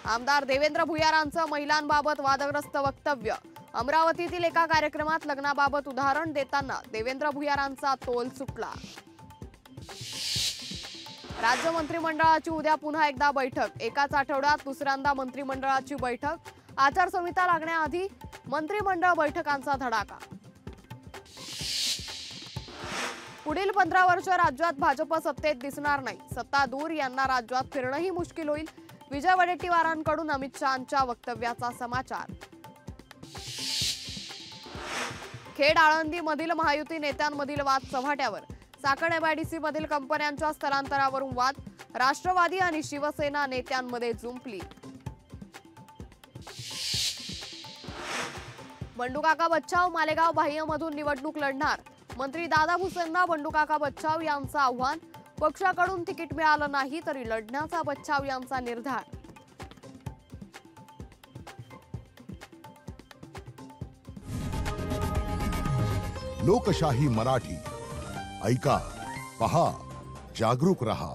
आमदार देवेंद्र भुयारांचं महिलांबाबत वादग्रस्त वक्तव्य। अमरावतीतील एका कार्यक्रमात लग्नाबाबत उदाहरण देताना देवेंद्र भुयारांचा तोल सुटला। राज्य मंत्रिमंडळाची उद्या पुन्हा एकदा बैठक। एकाच आठवड्यात दुसऱ्यांदा मंत्रिमंडळाची बैठक। आचारसंहिता लागण्याआधी मंत्रिमंडळ बैठकांचा धडाका। पुढील 15 वर्ष राज्यात भाजप सत्तेत दिसणार नाही। सत्ता दूर यांना राज्यात फिरणंही मुश्किल होईल। विजय वडेट्टीवारांकडून अमित शहांच्या वक्तव्याचा समाचार। खेड आळंदी मधील महायुती नेत्यांमधील वाद चव्हाट्यावर। चाकण एमआयडीसी मधील कंपन्यांच्या स्थलांतरावरून वाद। राष्ट्रवादी आणि शिवसेना नेत्यांमध्ये जुंपली। बंडूकाका बच्छाव मालेगाव बाह्यमधून निवडणूक लढणार। मंत्री दादा भुसेंना बंडूकाका बच्छाव यांचं आव्हान। पक्षाकडून तिकीट मिळालं नाही तरी लढण्याचा बच्छाव यांचा निर्धार। लोकशाही मराठी ऐका, पहा, जागरूक रहा।